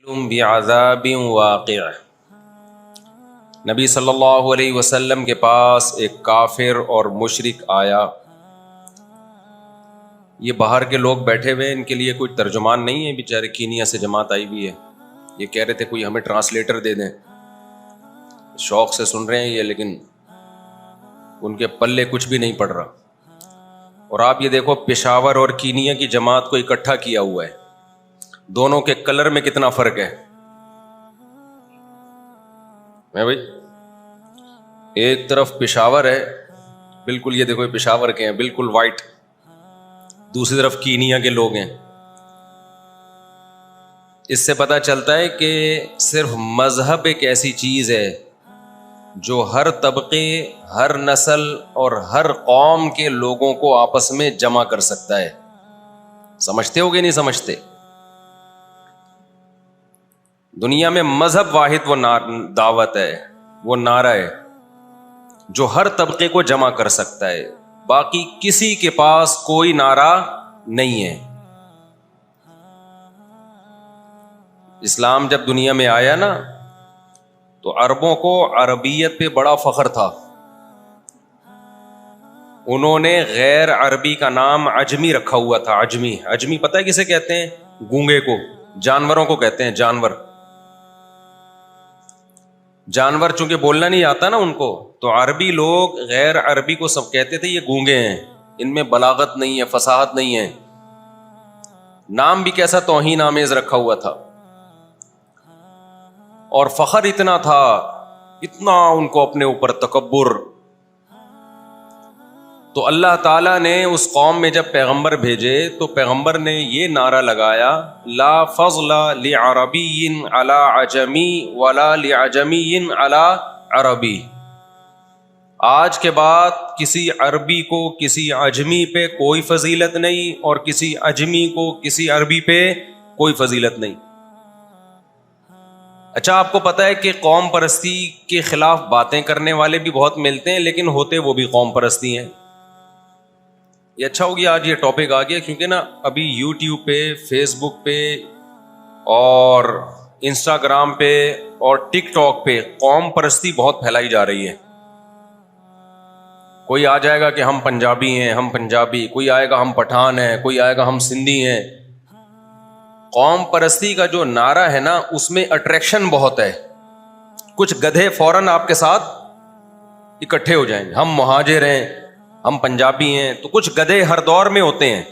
بعذاب واقع۔ نبی صلی اللہ علیہ وسلم کے پاس ایک کافر اور مشرک آیا۔ یہ باہر کے لوگ بیٹھے ہوئے، ان کے لیے کوئی ترجمان نہیں ہے، بیچارے کینیا سے جماعت آئی ہوئی ہے۔ یہ کہہ رہے تھے کوئی ہمیں ٹرانسلیٹر دے دیں، شوق سے سن رہے ہیں یہ، لیکن ان کے پلے کچھ بھی نہیں پڑ رہا۔ اور آپ یہ دیکھو، پشاور اور کینیا کی جماعت کو اکٹھا کیا ہوا ہے، دونوں کے کلر میں کتنا فرق ہے بھائی۔ ایک طرف پشاور ہے، بالکل یہ دیکھو پشاور کے ہیں، بالکل وائٹ، دوسری طرف کینیا کے لوگ ہیں۔ اس سے پتہ چلتا ہے کہ صرف مذہب ایک ایسی چیز ہے جو ہر طبقے، ہر نسل اور ہر قوم کے لوگوں کو آپس میں جمع کر سکتا ہے۔ سمجھتے ہو گے نہیں سمجھتے؟ دنیا میں مذہب واحد وہ دعوت ہے، وہ نعرہ ہے جو ہر طبقے کو جمع کر سکتا ہے، باقی کسی کے پاس کوئی نعرہ نہیں ہے۔ اسلام جب دنیا میں آیا نا تو عربوں کو عربیت پہ بڑا فخر تھا، انہوں نے غیر عربی کا نام عجمی رکھا ہوا تھا۔ عجمی، عجمی پتہ ہے کسے کہتے ہیں؟ گونگے کو، جانوروں کو کہتے ہیں، جانور۔ جانور چونکہ بولنا نہیں آتا نا ان کو، تو عربی لوگ غیر عربی کو سب کہتے تھے یہ گونگے ہیں، ان میں بلاغت نہیں ہے، فصاحت نہیں ہے۔ نام بھی کیسا توہین آمیز رکھا ہوا تھا، اور فخر اتنا تھا، اتنا ان کو اپنے اوپر تکبر۔ تو اللہ تعالیٰ نے اس قوم میں جب پیغمبر بھیجے تو پیغمبر نے یہ نعرہ لگایا، لا فضل لعربی علی عجمی ولا لعجمی علی عربی۔ آج کے بعد کسی عربی کو کسی عجمی پہ کوئی فضیلت نہیں، اور کسی عجمی کو کسی عربی پہ کوئی فضیلت نہیں۔ اچھا، آپ کو پتہ ہے کہ قوم پرستی کے خلاف باتیں کرنے والے بھی بہت ملتے ہیں، لیکن ہوتے وہ بھی قوم پرستی ہیں۔ یہ اچھا ہو گیا آج یہ ٹاپک آ گیا، کیونکہ نا ابھی یوٹیوب پہ، فیس بک پہ اور انسٹاگرام پہ اور ٹک ٹاک پہ قوم پرستی بہت پھیلائی جا رہی ہے۔ کوئی آ جائے گا کہ ہم پنجابی ہیں، ہم پنجابی، کوئی آئے گا ہم پٹھان ہیں، کوئی آئے گا ہم سندھی ہیں۔ قوم پرستی کا جو نعرہ ہے نا، اس میں اٹریکشن بہت ہے۔ کچھ گدھے فوراً آپ کے ساتھ اکٹھے ہو جائیں گے، ہم مہاجر ہیں، ہم پنجابی ہیں، تو کچھ گدھے ہر دور میں ہوتے ہیں۔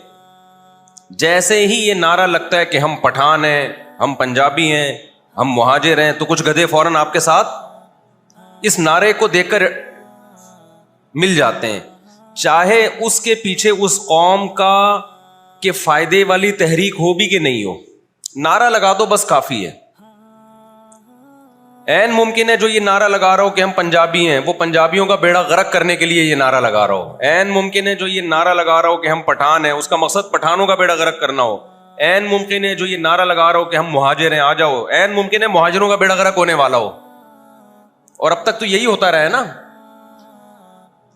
جیسے ہی یہ نعرہ لگتا ہے کہ ہم پٹھان ہیں، ہم پنجابی ہیں، ہم مہاجر ہیں، تو کچھ گدھے فوراً آپ کے ساتھ اس نعرے کو دیکھ کر مل جاتے ہیں، چاہے اس کے پیچھے اس قوم کا کہ فائدے والی تحریک ہو بھی کہ نہیں ہو، نعرہ لگا دو بس کافی ہے۔ عین ممکن ہے جو یہ نعرہ لگا رہا ہو کہ ہم پنجابی ہیں، وہ پنجابیوں کا بیڑا غرق کرنے کے لیے یہ نعرہ لگا رہا ہو۔ عین ممکن ہے جو یہ نعرہ لگا رہا ہو کہ ہم پٹھان ہیں، اس کا مقصد پٹھانوں کا بیڑا غرق کرنا ہو۔ عین ممکن ہے جو یہ نعرہ لگا رہا ہو کہ ہم مہاجر ہیں، آ جاؤ، عین ممکن ہے مہاجروں کا بیڑا غرق ہونے والا ہو۔ اور اب تک تو یہی ہوتا رہا ہے نا۔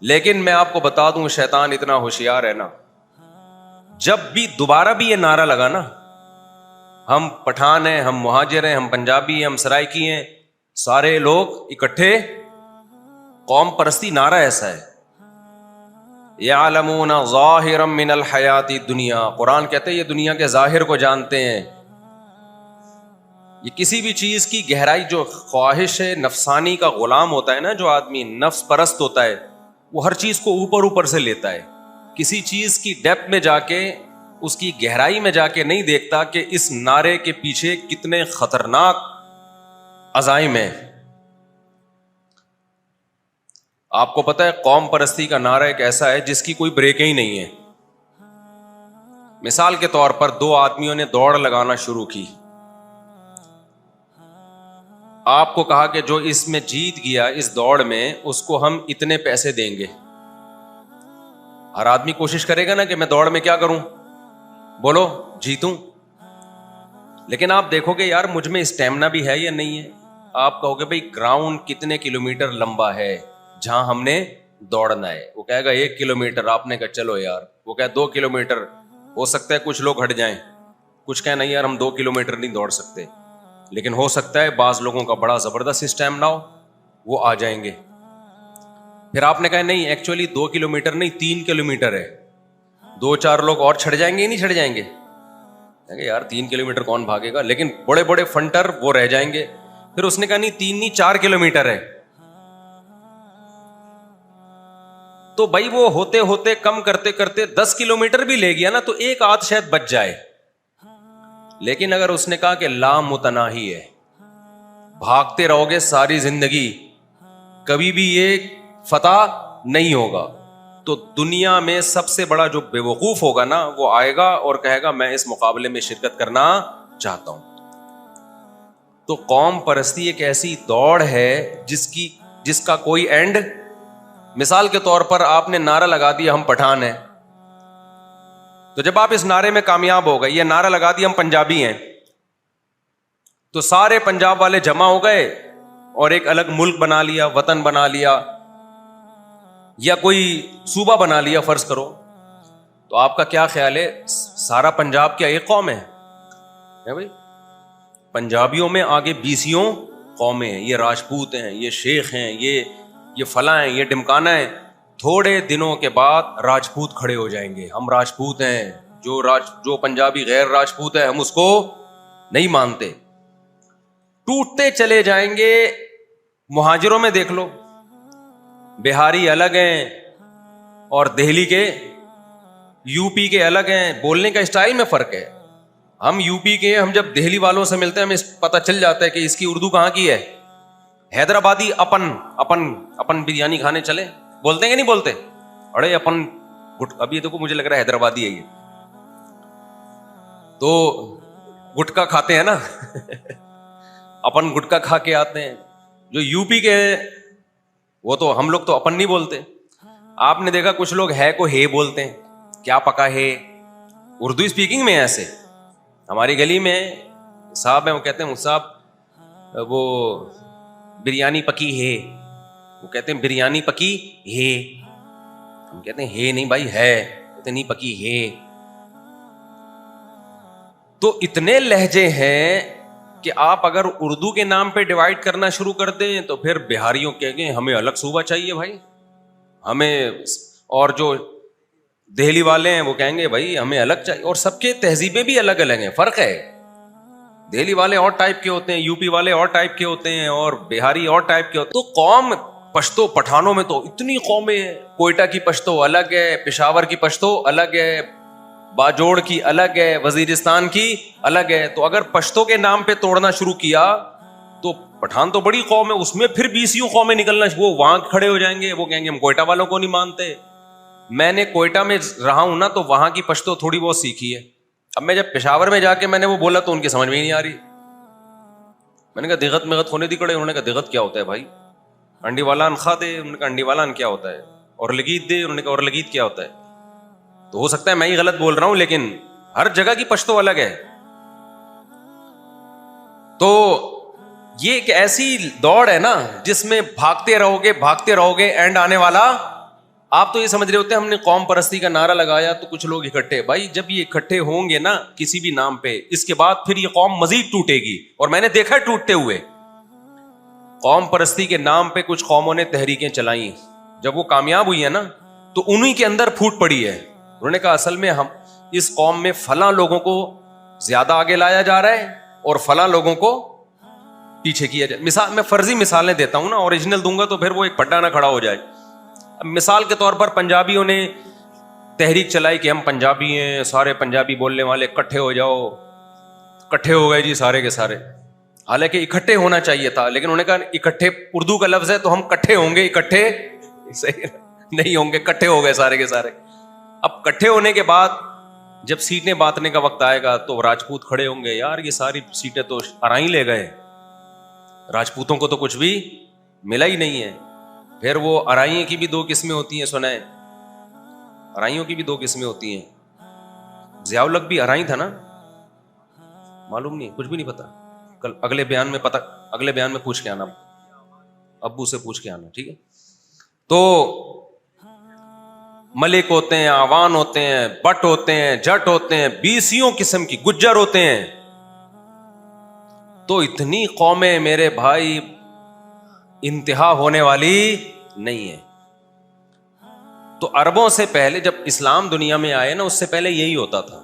لیکن میں آپ کو بتا دوں، شیطان اتنا ہوشیار ہے نا، جب بھی دوبارہ بھی یہ نعرہ لگا نا، ہم پٹھان ہیں، ہم مہاجر ہیں، ہم پنجابی ہیں، ہم سرائکی ہیں، سارے لوگ اکٹھے، قوم پرستی نعرہ ایسا ہے۔ یعلمون ظاہرا من الحیات الدنیا، قرآن کہتے ہیں یہ دنیا کے ظاہر کو جانتے ہیں۔ یہ کسی بھی چیز کی گہرائی، جو خواہش ہے، نفسانی کا غلام ہوتا ہے نا، جو آدمی نفس پرست ہوتا ہے، وہ ہر چیز کو اوپر اوپر سے لیتا ہے، کسی چیز کی ڈیپتھ میں جا کے، اس کی گہرائی میں جا کے نہیں دیکھتا کہ اس نعرے کے پیچھے کتنے خطرناک عزائم ہیں۔ آپ کو پتہ ہے قوم پرستی کا نعرہ ایک ایسا ہے جس کی کوئی بریک ہی نہیں ہے۔ مثال کے طور پر دو آدمیوں نے دوڑ لگانا شروع کی، آپ کو کہا کہ جو اس میں جیت گیا اس دوڑ میں، اس کو ہم اتنے پیسے دیں گے۔ ہر آدمی کوشش کرے گا نا کہ میں دوڑ میں کیا کروں، بولو جیتوں۔ لیکن آپ دیکھو گے یار مجھ میں اسٹیمنا بھی ہے یا نہیں ہے۔ آپ کہو گے بھائی گراؤنڈ کتنے کلومیٹر لمبا ہے جہاں ہم نے دوڑنا ہے؟ وہ کہے گا 1 کلومیٹر۔ آپ نے کہا چلو یار، وہ کہے 2 کلومیٹر۔ ہو سکتا ہے کچھ لوگ ہٹ جائیں، کچھ کہیں نہیں یار ہم 2 کلومیٹر نہیں دوڑ سکتے، لیکن ہو سکتا ہے بعض لوگوں کا بڑا زبردست اسٹیمنا ہو, وہ آ جائیں گے. پھر آپ نے کہا نہیں ایکچولی 2 کلومیٹر نہیں 3 کلومیٹر ہے, 2-4 لوگ اور چھڑ جائیں گے, نہیں چھڑ جائیں گے یار 3 کلومیٹر کون بھاگے گا, لیکن بڑے بڑے فنٹر وہ رہ جائیں گے. پھر اس نے کہا نہیں 3 نہیں 4 کلومیٹر ہے. تو بھائی وہ ہوتے ہوتے کم کرتے کرتے 10 کلومیٹر بھی لے گیا نا, تو ایک آدھ شاید بچ جائے. لیکن اگر اس نے کہا کہ لامتناہی ہے, بھاگتے رہو گے ساری زندگی, کبھی بھی یہ فتح نہیں ہوگا, تو دنیا میں سب سے بڑا جو بے وقوف ہوگا نا, وہ آئے گا اور کہے گا میں اس مقابلے میں شرکت کرنا چاہتا ہوں. تو قوم پرستی ایک ایسی دوڑ ہے جس کا کوئی اینڈ. مثال کے طور پر آپ نے نعرہ لگا دیا ہم پٹھان ہیں, تو جب آپ اس نعرے میں کامیاب ہو گئے, یہ نعرہ لگا دیا ہم پنجابی ہیں, تو سارے پنجاب والے جمع ہو گئے اور ایک الگ ملک بنا لیا, وطن بنا لیا, یا کوئی صوبہ بنا لیا فرض کرو, تو آپ کا کیا خیال ہے سارا پنجاب کیا ایک قوم ہے بھائی؟ پنجابیوں میں آگے 20 قومیں ہیں, یہ راجپوت ہیں, یہ شیخ ہیں, یہ فلاں ہیں, یہ ڈمکانا ہیں. تھوڑے دنوں کے بعد راجپوت کھڑے ہو جائیں گے, ہم راجپوت ہیں, جو پنجابی غیر راجپوت ہے ہم اس کو نہیں مانتے. ٹوٹتے چلے جائیں گے. مہاجروں میں دیکھ لو, بہاری الگ ہیں اور دہلی کے یو پی کے الگ ہیں, بولنے کا اسٹائل میں فرق ہے. ہم یو پی کے, ہم جب دہلی والوں سے ملتے ہیں ہمیں پتہ چل جاتا ہے کہ اس کی اردو کہاں کی ہے. حیدرآبادی اپن بریانی کھانے چلے, بولتے ہیں کہ نہیں بولتے؟ ارے اپن ابھی دیکھو مجھے لگ رہا ہے حیدرآبادی ہے یہ, تو گٹکا کھاتے ہیں نا اپن گٹکا کھا کے آتے ہیں. جو یو پی کے ہیں وہ تو ہم لوگ تو اپن نہیں بولتے. آپ نے دیکھا کچھ لوگ ہے کو ہے بولتے ہیں, کیا پکا ہے, اردو اسپیکنگ میں. ایسے ہماری گلی میں صاحب ہیں, وہ کہتے ہیں صاحب وہ بریانی پکی ہے, وہ کہتے ہیں بریانی پکی ہے, ہم کہتے ہیں ہے نہیں بھائی ہے, کہتے نہیں پکی ہے. تو اتنے لہجے ہیں کہ آپ اگر اردو کے نام پہ ڈیوائڈ کرنا شروع کر دیں تو پھر بہاریوں کہیں گے ہمیں الگ صوبہ چاہیے بھائی ہمیں, اور جو دہلی والے ہیں وہ کہیں گے بھائی ہمیں الگ چاہیے. اور سب کے تہذیبیں بھی الگ الگ ہیں, فرق ہے. دہلی والے اور ٹائپ کے ہوتے ہیں, یو پی والے اور ٹائپ کے ہوتے ہیں, اور بہاری اور ٹائپ کے ہوتے ہیں. تو قوم پشتو پٹھانوں میں تو اتنی قومیں ہیں, کوئٹہ کی پشتو الگ ہے, پشاور کی پشتو الگ ہے, باجوڑ کی الگ ہے, وزیرستان کی الگ ہے. تو اگر پشتو کے نام پہ توڑنا شروع کیا تو پٹھان تو بڑی قوم ہے, اس میں پھر 20 قومیں نکلنا, وہ وہاں کھڑے ہو جائیں گے, وہ کہیں گے ہم کوئٹہ والوں کو نہیں مانتے. میں نے کوئٹہ میں رہا ہوں نا, تو وہاں کی پشتو تھوڑی بہت سیکھی ہے. اب میں جب پشاور میں جا کے میں نے وہ بولا تو ان کی سمجھ میں ہی نہیں آ رہی. میں نے کہا دغت مغت ہونے دی کڑے, انہوں نے کہا دغت کیا ہوتا ہے بھائی, انڈی والا ان کھا دے, انہوں نے کہا انڈی والا ان کیا ہوتا ہے, اور لگیت دے, انہوں نے کہا اور لگیت کیا ہوتا ہے. تو ہو سکتا ہے میں ہی غلط بول رہا ہوں, لیکن ہر جگہ کی پشتو الگ ہے. تو یہ ایک ایسی دوڑ ہے نا جس میں بھاگتے رہو گے, اینڈ آنے والا. آپ تو یہ سمجھ رہے ہوتے ہیں ہم نے قوم پرستی کا نعرہ لگایا تو کچھ لوگ اکٹھے. بھائی جب یہ اکٹھے ہوں گے نا کسی بھی نام پہ, اس کے بعد پھر یہ قوم مزید ٹوٹے گی, اور میں نے دیکھا ٹوٹتے ہوئے. قوم پرستی کے نام پہ کچھ قوموں نے تحریکیں چلائیں, جب وہ کامیاب ہوئی ہے نا تو انہی کے اندر پھوٹ پڑی ہے. انہوں نے کہا اصل میں ہم اس قوم میں فلاں لوگوں کو زیادہ آگے لایا جا رہا ہے اور فلاں لوگوں کو پیچھے کیا جائے. میں فرضی مثالیں دیتا ہوں نا, اوریجنل دوں گا تو پھر وہ ایک پڈا نہ کھڑا ہو جائے. مثال کے طور پر پنجابیوں نے تحریک چلائی کہ ہم پنجابی ہیں, سارے پنجابی بولنے والے اکٹھے ہو جاؤ, اکٹھے ہو گئے جی سارے کے سارے. حالانکہ اکٹھے ہونا چاہیے تھا, لیکن انہوں نے کہا اکٹھے اردو کا لفظ ہے تو ہم اکٹھے ہوں گے, اکٹھے صحیح نہیں ہوں گے, اکٹھے ہو گئے سارے کے سارے. اب اکٹھے ہونے کے بعد جب سیٹیں بانٹنے کا وقت آئے گا تو راجپوت کھڑے ہوں گے, یار یہ ساری سیٹیں تو ارائیں لے گئے, راجپوتوں کو تو کچھ بھی ملا ہی نہیں ہے. پھر وہ ارائیوں کی بھی 2 قسمیں ہوتی ہیں, سنائیں, ارائیوں کی بھی 2 قسمیں ہوتی ہیں. ضیاء الحق بھی ارائی تھا نا, معلوم نہیں, کچھ بھی نہیں پتا. کل اگلے بیان میں پوچھ کے آنا, ابو سے پوچھ کے آنا, ٹھیک ہے. تو ملک ہوتے ہیں, آوان ہوتے ہیں, بٹ ہوتے ہیں, جٹ ہوتے ہیں, 20 قسم کی, گجر ہوتے ہیں. تو اتنی قومیں میرے بھائی انتہا ہونے والی نہیں ہے. تو عربوں سے پہلے جب اسلام دنیا میں آئے نا، اس سے پہلے یہی ہوتا تھا،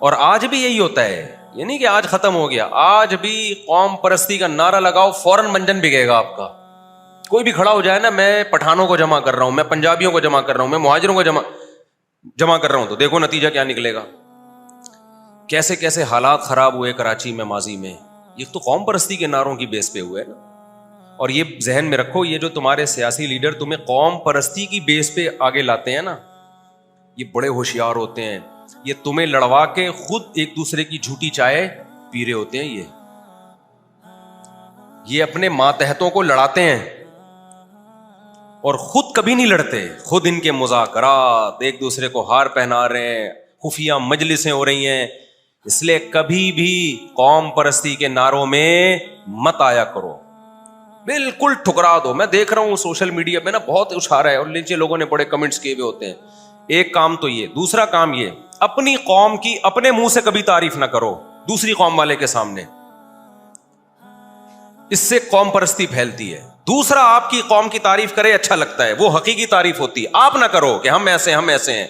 اور آج بھی یہی ہوتا ہے. یہ نہیں کہ آج ختم ہو گیا، آج بھی قوم پرستی کا نعرہ لگاؤ فوراً منجن بگے گا آپ کا. کوئی بھی کھڑا ہو جائے نا، میں پٹھانوں کو جمع کر رہا ہوں، میں پنجابیوں کو جمع کر رہا ہوں، میں مہاجروں کو جمع کر رہا ہوں، تو دیکھو نتیجہ کیا نکلے گا. کیسے کیسے حالات خراب ہوئے کراچی میں ماضی میں، یہ تو قوم پرستی کے نعروں کی بیس پہ ہوئے نا. اور یہ ذہن میں رکھو، یہ جو تمہارے سیاسی لیڈر تمہیں قوم پرستی کی بیس پہ آگے لاتے ہیں نا، یہ بڑے ہوشیار ہوتے ہیں. یہ تمہیں لڑوا کے خود ایک دوسرے کی جھوٹی چائے پی رہے ہوتے ہیں. یہ اپنے ماتحتوں کو لڑاتے ہیں اور خود کبھی نہیں لڑتے. خود ان کے مذاکرات ایک دوسرے کو ہار پہنا رہے ہیں، خفیہ مجلسیں ہو رہی ہیں. اس لیے کبھی بھی قوم پرستی کے نعروں میں مت آیا کرو، بالکل ٹھکرا دو. میں دیکھ رہا ہوں سوشل میڈیا پہ نا بہت اچھا رہا ہے، اور نیچے لوگوں نے بڑے کمنٹس کیے ہوئے ہوتے ہیں. ایک کام تو یہ، دوسرا کام یہ، اپنی قوم کی اپنے منہ سے کبھی تعریف نہ کرو دوسری قوم والے کے سامنے، اس سے قوم پرستی پھیلتی ہے. دوسرا آپ کی قوم کی تعریف کرے، اچھا لگتا ہے، وہ حقیقی تعریف ہوتی ہے. آپ نہ کرو کہ ہم ایسے ہیں.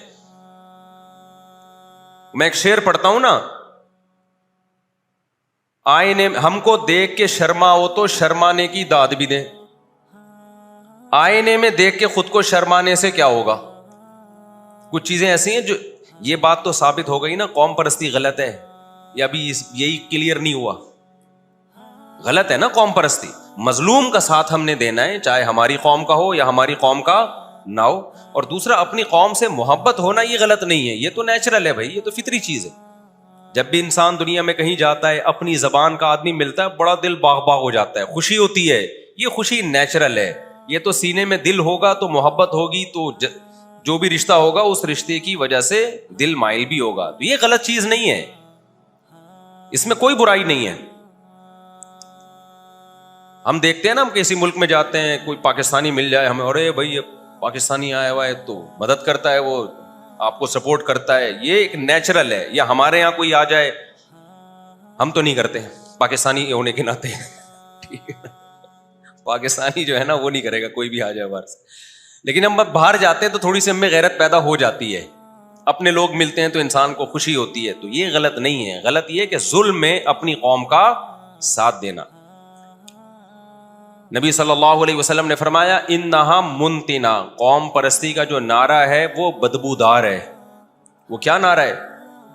میں ایک شعر پڑھتا ہوں نا، آئینے ہم کو دیکھ کے شرماؤ تو شرمانے کی داد بھی دیں. آئینے میں دیکھ کے خود کو شرمانے سے کیا ہوگا. کچھ چیزیں ایسی ہیں جو، یہ بات تو ثابت ہو گئی نا قوم پرستی غلط ہے، یا ابھی یہی کلیئر نہیں ہوا؟ غلط ہے نا قوم پرستی. مظلوم کا ساتھ ہم نے دینا ہے، چاہے ہماری قوم کا ہو یا ہماری قوم کا نہ ہو. اور دوسرا، اپنی قوم سے محبت ہونا یہ غلط نہیں ہے، یہ تو نیچرل ہے بھائی، یہ تو فطری چیز ہے. جب بھی انسان دنیا میں کہیں جاتا ہے، اپنی زبان کا آدمی ملتا ہے، بڑا دل باغ باغ ہو جاتا ہے، خوشی ہوتی ہے. یہ خوشی نیچرل ہے. یہ تو سینے میں دل ہوگا تو محبت ہوگی، تو جو بھی رشتہ ہوگا اس رشتے کی وجہ سے دل مائل بھی ہوگا. تو یہ غلط چیز نہیں ہے، اس میں کوئی برائی نہیں ہے. ہم دیکھتے ہیں نا، ہم کسی ملک میں جاتے ہیں، کوئی پاکستانی مل جائے ہمیں، ارے بھائی یہ پاکستانی آیا ہوا ہے تو مدد کرتا ہے، وہ آپ کو سپورٹ کرتا ہے، یہ ایک نیچرل ہے. یا ہمارے یہاں کوئی آ جائے، ہم تو نہیں کرتے پاکستانی ہونے کے ناطے، ٹھیک ہے، پاکستانی جو ہے نا وہ نہیں کرے گا کوئی بھی آ جائے باہر سے. لیکن ہم باہر جاتے ہیں تو تھوڑی سی ہمیں غیرت پیدا ہو جاتی ہے، اپنے لوگ ملتے ہیں تو انسان کو خوشی ہوتی ہے. تو یہ غلط نہیں ہے. غلط یہ کہ ظلم میں اپنی قوم کا ساتھ دینا. نبی صلی اللہ علیہ وسلم نے فرمایا، انہا منتنا، قوم پرستی کا جو نعرہ ہے وہ بدبودار ہے. وہ کیا نعرہ ہے؟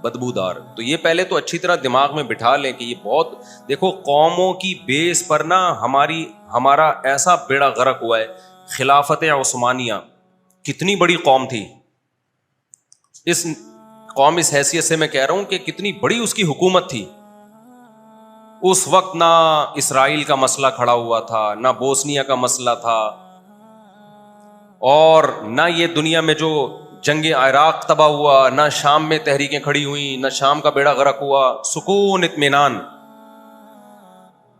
بدبودار. تو یہ پہلے تو اچھی طرح دماغ میں بٹھا لیں کہ یہ بہت، دیکھو قوموں کی بیس پر نا ہمارا ایسا بیڑا غرق ہوا ہے. خلافت عثمانیہ کتنی بڑی قوم تھی، اس قوم اس حیثیت سے میں کہہ رہا ہوں کہ کتنی بڑی اس کی حکومت تھی. اس وقت نہ اسرائیل کا مسئلہ کھڑا ہوا تھا، نہ بوسنیا کا مسئلہ تھا، اور نہ یہ دنیا میں جو جنگ عراق تباہ ہوا، نہ شام میں تحریکیں کھڑی ہوئیں، نہ شام کا بیڑا غرق ہوا. سکون، اطمینان.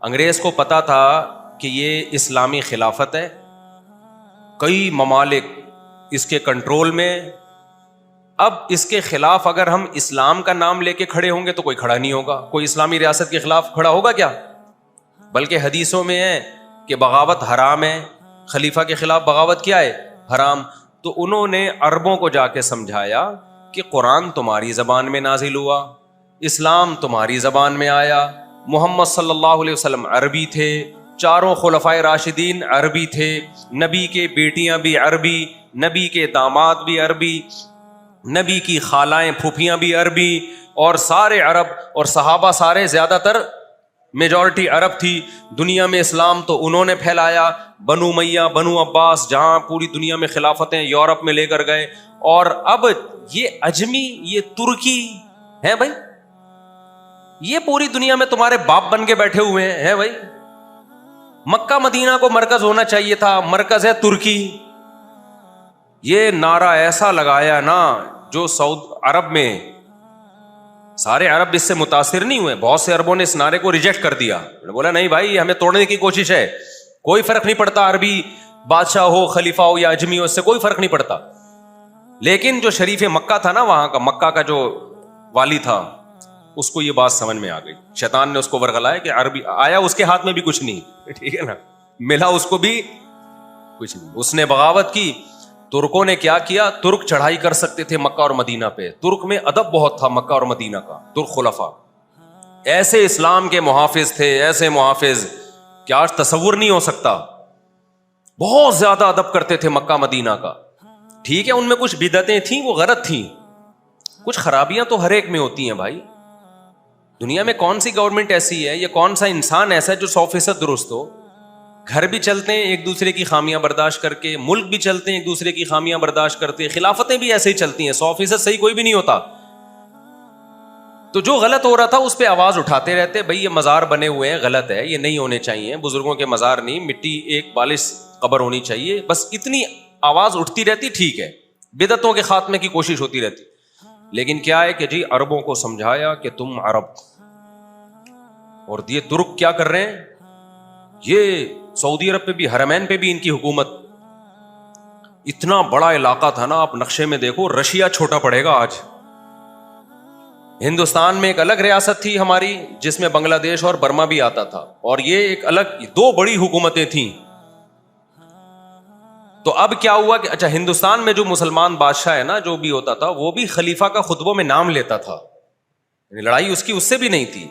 انگریز کو پتا تھا کہ یہ اسلامی خلافت ہے، کئی ممالک اس کے کنٹرول میں. اب اس کے خلاف اگر ہم اسلام کا نام لے کے کھڑے ہوں گے تو کوئی کھڑا نہیں ہوگا. کوئی اسلامی ریاست کے خلاف کھڑا ہوگا کیا؟ بلکہ حدیثوں میں ہے کہ بغاوت حرام ہے، خلیفہ کے خلاف بغاوت کیا ہے؟ حرام. تو انہوں نے عربوں کو جا کے سمجھایا کہ قرآن تمہاری زبان میں نازل ہوا، اسلام تمہاری زبان میں آیا، محمد صلی اللہ علیہ وسلم عربی تھے، چاروں خلفائے راشدین عربی تھے، نبی کے بیٹیاں بھی عربی، نبی کے داماد بھی عربی، نبی کی خالائیں پھوپھیاں بھی عربی، اور سارے عرب، اور صحابہ سارے زیادہ تر میجورٹی عرب تھی. دنیا میں اسلام تو انہوں نے پھیلایا، بنو امیہ، بنو عباس، جہاں پوری دنیا میں خلافتیں یورپ میں لے کر گئے. اور اب یہ اجمی، یہ ترکی ہیں بھائی، یہ پوری دنیا میں تمہارے باپ بن کے بیٹھے ہوئے ہیں بھائی. مکہ مدینہ کو مرکز ہونا چاہیے تھا، مرکز ہے ترکی. یہ نعرہ ایسا لگایا نا، جو سعود عرب میں سارے عرب اس سے متاثر نہیں ہوئے، بہت سے عربوں نے اس نعرے کو ریجیکٹ کر دیا، بولا نہیں بھائی ہمیں توڑنے کی کوشش ہے، کوئی فرق نہیں پڑتا عربی بادشاہ ہو، خلیفہ ہو یا اجمی ہو، اس سے کوئی فرق نہیں پڑتا. لیکن جو شریف مکہ تھا نا، وہاں کا مکہ کا جو والی تھا، اس کو یہ بات سمجھ میں آ گئی. شیطان نے اس کو ورغلایا کہ عربی آیا, اس کے ہاتھ میں بھی کچھ نہیں, ٹھیک ہے نا, ملا اس کو بھی کچھ نہیں. اس نے بغاوت کی. ترکوں نے کیا کیا, ترک چڑھائی کر سکتے تھے مکہ اور مدینہ پہ, ترک میں ادب بہت تھا مکہ اور مدینہ کا. ترک خلفاء ایسے اسلام کے محافظ تھے, ایسے محافظ کہ آج تصور نہیں ہو سکتا. بہت زیادہ ادب کرتے تھے مکہ مدینہ کا. ٹھیک ہے ان میں کچھ بدعتیں تھیں, وہ غلط تھیں, کچھ خرابیاں تو ہر ایک میں ہوتی ہیں بھائی. دنیا میں کون سی گورنمنٹ ایسی ہے یا کون سا انسان ایسا ہے جو 100% درست ہو؟ گھر بھی چلتے ہیں ایک دوسرے کی خامیاں برداشت کر کے, ملک بھی چلتے ہیں ایک دوسرے کی خامیاں برداشت کرتے, خلافتیں بھی ایسے ہی چلتی ہیں, 100% صحیح کوئی بھی نہیں ہوتا. تو جو غلط ہو رہا تھا اس پہ آواز اٹھاتے رہتے, بھائی یہ مزار بنے ہوئے ہیں, غلط ہے, یہ نہیں ہونے چاہیے, بزرگوں کے مزار نہیں, مٹی ایک بالش قبر ہونی چاہیے, بس اتنی آواز اٹھتی رہتی. ٹھیک ہے, بدعتوں کے خاتمے کی کوشش ہوتی رہتی. لیکن کیا ہے کہ جی عربوں کو سمجھایا کہ تم عرب, اور یہ ترک کیا کر رہے ہیں, یہ سعودی عرب پہ بھی, حرمین پہ بھی ان کی حکومت. اتنا بڑا علاقہ تھا نا, آپ نقشے میں دیکھو, رشیا چھوٹا پڑے گا آج. ہندوستان میں ایک الگ ریاست تھی ہماری جس میں بنگلہ دیش اور برما بھی آتا تھا, اور یہ ایک الگ, دو بڑی حکومتیں تھیں. تو اب کیا ہوا کہ اچھا ہندوستان میں جو مسلمان بادشاہ ہے نا, جو بھی ہوتا تھا, وہ بھی خلیفہ کا خطبوں میں نام لیتا تھا. لڑائی اس کی اس سے بھی نہیں تھی,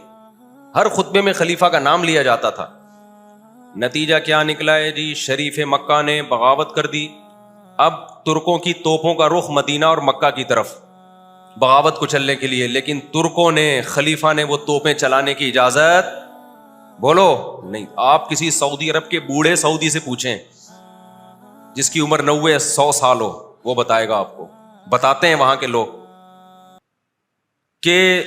ہر خطبے میں خلیفہ کا نام لیا جاتا تھا. نتیجہ کیا نکلا ہے جی, شریف مکہ نے بغاوت کر دی. اب ترکوں کی توپوں کا رخ مدینہ اور مکہ کی طرف بغاوت کو چلنے کے لیے, لیکن ترکوں نے, خلیفہ نے وہ توپیں چلانے کی اجازت بولو نہیں. آپ کسی سعودی عرب کے بوڑھے سعودی سے پوچھیں جس کی عمر 90-100 سال ہو, وہ بتائے گا آپ کو. بتاتے ہیں وہاں کے لوگ کہ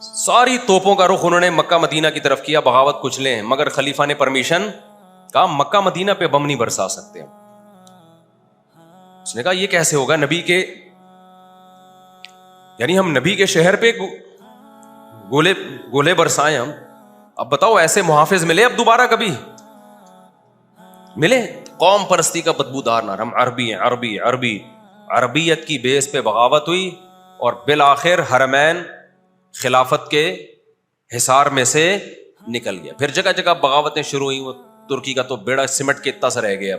ساری توپوں کا رخ انہوں نے مکہ مدینہ کی طرف کیا, بغاوت کچلے ہیں, مگر خلیفہ نے پرمیشن کہا مکہ مدینہ پہ بم نہیں برسا سکتے ہم. اس نے کہا یہ کیسے ہوگا, نبی کے, یعنی ہم نبی کے شہر پہ گولے برسائیں ہم. اب بتاؤ ایسے محافظ ملے اب دوبارہ کبھی ملے؟ قوم پرستی کا بدبودار نہ, ہم عربی ہیں, عربی عربی, عربیت کی بیس پہ بغاوت ہوئی, اور بالآخر حرمین خلافت کے حصار میں سے نکل گیا. پھر جگہ جگہ بغاوتیں شروع ہوئی, وہ ترکی کا تو بیڑا سمٹ کے اتنا سا رہ گیا.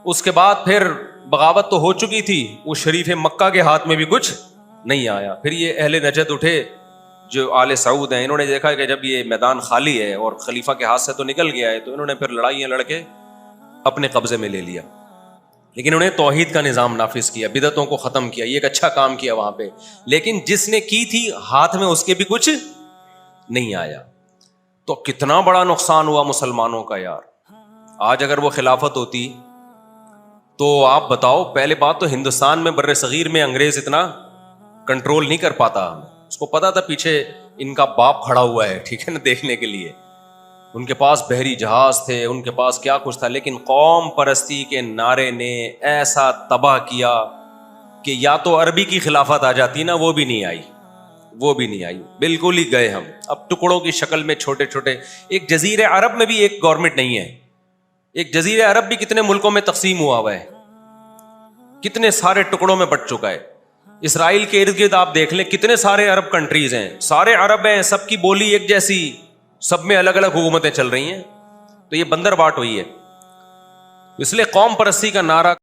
اس کے بعد پھر بغاوت تو ہو چکی تھی, وہ شریف مکہ کے ہاتھ میں بھی کچھ نہیں آیا. پھر یہ اہل نجد اٹھے جو آل سعود ہیں, انہوں نے دیکھا کہ جب یہ میدان خالی ہے اور خلیفہ کے ہاتھ سے تو نکل گیا ہے, تو انہوں نے پھر لڑائیاں لڑ کے اپنے قبضے میں لے لیا. لیکن انہیں توحید کا نظام نافذ کیا, بدعتوں کو ختم کیا, یہ ایک اچھا کام کیا وہاں پہ. لیکن جس نے کی تھی ہاتھ میں اس کے بھی کچھ نہیں آیا. تو کتنا بڑا نقصان ہوا مسلمانوں کا یار. آج اگر وہ خلافت ہوتی تو آپ بتاؤ, پہلے بات تو ہندوستان میں بر صغیر میں انگریز اتنا کنٹرول نہیں کر پاتا. اس کو پتا تھا پیچھے ان کا باپ کھڑا ہوا ہے, ٹھیک ہے نا, دیکھنے کے لیے. ان کے پاس بحری جہاز تھے, ان کے پاس کیا کچھ تھا, لیکن قوم پرستی کے نعرے نے ایسا تباہ کیا کہ یا تو عربی کی خلافت آ جاتی نا, وہ بھی نہیں آئی, وہ بھی نہیں آئی, بالکل ہی گئے ہم. اب ٹکڑوں کی شکل میں چھوٹے چھوٹے, ایک جزیرے عرب میں بھی ایک گورنمنٹ نہیں ہے. ایک جزیرے عرب بھی کتنے ملکوں میں تقسیم ہوا ہوا ہے, کتنے سارے ٹکڑوں میں بٹ چکا ہے. اسرائیل کے ارد گرد آپ دیکھ لیں کتنے سارے عرب کنٹریز ہیں, سارے عرب ہیں, سب کی بولی ایک جیسی, سب میں الگ الگ حکومتیں چل رہی ہیں. تو یہ بندر بانٹ ہوئی ہے. اس لیے قوم پرستی کا نعرہ